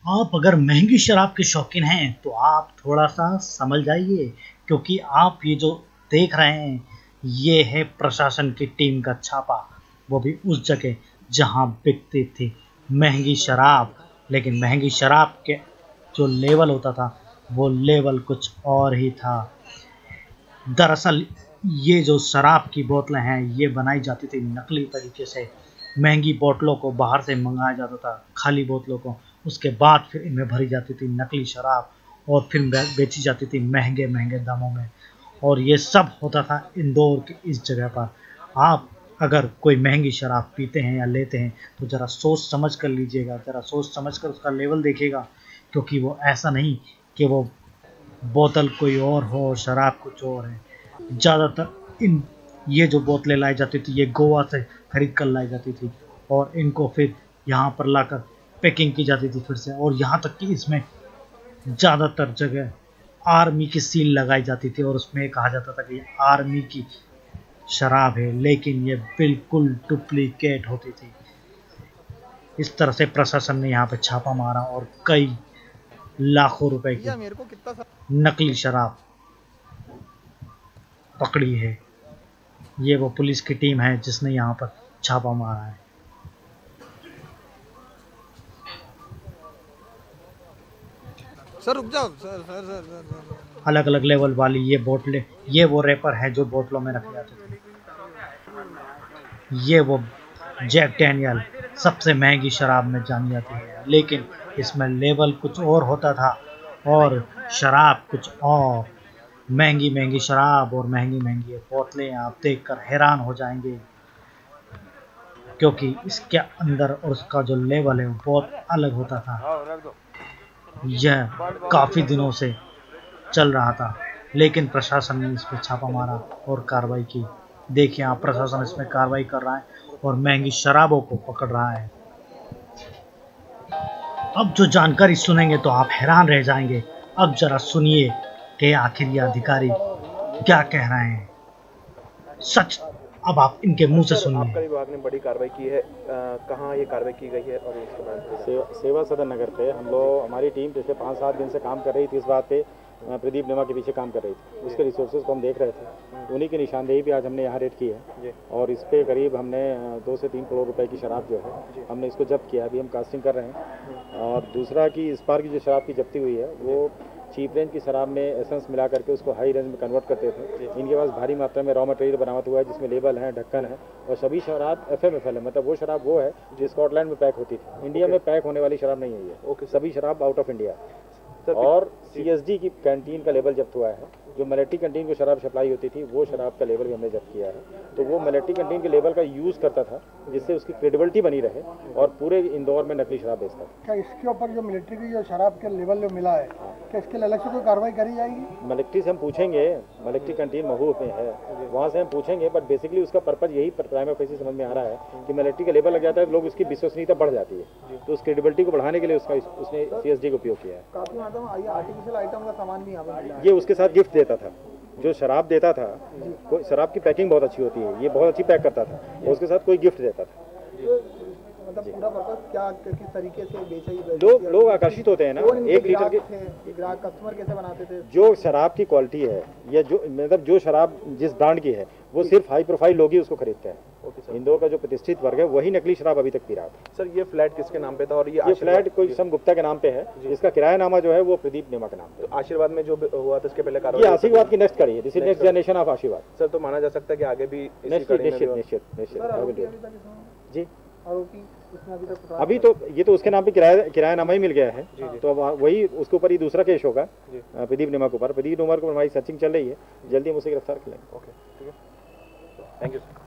आप अगर महंगी शराब के शौकीन हैं तो आप थोड़ा सा समझ जाइए, क्योंकि आप ये जो देख रहे हैं ये है प्रशासन की टीम का छापा, वो भी उस जगह जहां बिकती थी महंगी शराब। लेकिन महंगी शराब के जो लेवल होता था वो लेवल कुछ और ही था। दरअसल ये जो शराब की बोतलें हैं ये बनाई जाती थी नकली तरीके से। महंगी बोतलों को बाहर से मंगाया जाता था, खाली बोतलों को, उसके बाद फिर इनमें भरी जाती थी नकली शराब और फिर बेची जाती थी महंगे महंगे दामों में। और ये सब होता था इंदौर की इस जगह पर। आप अगर कोई महंगी शराब पीते हैं या लेते हैं तो ज़रा सोच समझ कर लीजिएगा, ज़रा सोच समझ कर उसका लेवल देखिएगा, क्योंकि वो ऐसा नहीं कि वो बोतल कोई और हो और शराब कुछ और है। ज़्यादातर इन ये जो बोतलें लाई जाती थी ये गोवा से खरीद कर लाई जाती थी और इनको फिर यहाँ पर लाकर पैकिंग की जाती थी फिर से। और यहाँ तक कि इसमें ज़्यादातर जगह आर्मी की सील लगाई जाती थी और उसमें कहा जाता था कि ये आर्मी की शराब है, लेकिन ये बिल्कुल डुप्लीकेट होती थी। इस तरह से प्रशासन ने यहाँ पे छापा मारा और कई लाखों रुपए की नकली शराब पकड़ी है। ये वो पुलिस की टीम है जिसने यहाँ पर छापा मारा है। सर रुक जाओ सर। अलग अलग लेवल वाली ये बोतलें, ये वो रैपर है जो बोतलों में रखे जाते थे। ये वो जैक डैनियल सबसे महंगी शराब में जानी जाती है, लेकिन इसमें लेवल कुछ और होता था और शराब कुछ और। महंगी महंगी शराब और महंगी महंगी बोतलें आप देखकर हैरान हो जाएंगे, क्योंकि इसके अंदर और उसका जो लेवल है वो बहुत अलग होता था। यह काफ़ी दिनों से चल रहा था, लेकिन प्रशासन ने इस पर छापा मारा और कार्रवाई की। देखिए आप, प्रशासन इसमें कार्रवाई कर रहा है और महंगी शराबों को पकड़ रहा है। अब जो जानकारी सुनेंगे तो आप हैरान रह जाएंगे। अब जरा सुनिए कि आखिर ये अधिकारी क्या कह रहे हैं। सच अब आप इनके मुंह से सुनिए। आपका विभाग ने बड़ी कार्रवाई की है, कहाँ ये कार्रवाई की गई है और इसके बाद सेवा सदन नगर पे हम लोग, हमारी टीम पिछले 5-7 दिन से काम कर रही थी इस बात पे। प्रदीप नेमा के पीछे काम कर रही थी, उसके रिसोर्सेज को हम देख रहे थे। उन्हीं की निशानदेही पे आज हमने यहाँ रेड की है और इस पे करीब हमने 2 से 3 करोड़ रुपए की शराब जो है हमने इसको जब्त किया। अभी हम कास्टिंग कर रहे हैं। और दूसरा कि इस बार की जो शराब की जब्ती हुई है वो चीप रेंज की शराब में एसेंस मिला करके उसको हाई रेंज में कन्वर्ट करते थे। इनके पास भारी मात्रा में रॉ मटेरियल बरामद हुआ है जिसमें लेबल है, ढक्कन है और सभी शराब FMFL है, मतलब वो शराब वो है जो स्कॉटलैंड में पैक होती थी। इंडिया में पैक होने वाली शराब नहीं है ये। सभी शराब आउट ऑफ इंडिया। और CSD की कैंटीन का लेबल जब्त हुआ है। जो मिलिट्री कैंटीन को शराब सप्लाई होती थी वो शराब का लेबल भी हमने जब्त किया है। तो वो मिलिट्री कैंटीन के लेबल का यूज़ करता था जिससे उसकी क्रेडिबिलिटी बनी रहे और पूरे इंदौर में नकली शराब बेचता था। क्या इसके ऊपर जो मिलिट्री की जो शराब के लेवल जो मिला है, क्या इसके लिए अलग से कोई कार्रवाई करी जाएगी? मिलिट्री से हम पूछेंगे, मिलिट्री कैंटीन महू में है, वहाँ से हम पूछेंगे। बट बेसिकली उसका पर्पज यही प्राइमा फेसी समझ में आ रहा है कि मिलिट्री का लेबल लग जाता है, लोग उसकी विश्वसनीयता बढ़ जाती है। तो उस क्रेडिबिलिटी को बढ़ाने के लिए उसने CSD का उपयोग किया है। काफी मात्रा में आर्टिफिशियल आइटम का सामान भी यहाँ पे मिला है। ये उसके साथ गिफ्ट देता था, जो शराब देता था। कोई शराब की पैकिंग बहुत अच्छी होती है, ये बहुत अच्छी पैक करता था और उसके साथ कोई गिफ्ट देता था। मतलब पूरा पर्पस क्या, किस तरीके से बेचा? लोग आकर्षित होते हैं ना। 1 लीटर के ग्राहक कस्टमर कैसे बनाते थे? जो शराब की क्वालिटी है या जो मतलब जो शराब जिस ब्रांड की है वो सिर्फ हाई प्रोफाइल लोग ही उसको खरीदते हैं। इंदौर का जो प्रतिष्ठित वर्ग है वही नकली शराब अभी तक पी रहा था। सर ये फ्लैट किसके नाम पे था? और ये फ्लैट कोई सम गुप्ता के नाम पे है, इसका किरायानामा जो है वो प्रदीप नेमा के नाम पे। तो आशीर्वाद में जो हुआ था इसके पहले ये कार्रवाई आशीर्वाद की नेक्स्ट कड़ी है, this is next generation of आशीर्वाद। सर तो माना जा सकता है कि आगे भी इसी निश्चित कड़ी में निश्चित भी- निश्चित जी। आरोपी उसमें अभी तक अभी तो ये तो उसके नाम पे किरायानामा ही मिल गया है। तो अब वही उसके ऊपर ही दूसरा केस होगा प्रदीप नेमा के ऊपर। प्रदीप नेमा के ऊपर हमारी सर्चिंग चल रही है, जल्दी हम उसे गिरफ्तार कर लेंगे। ओके ठीक है, थैंक यू सर।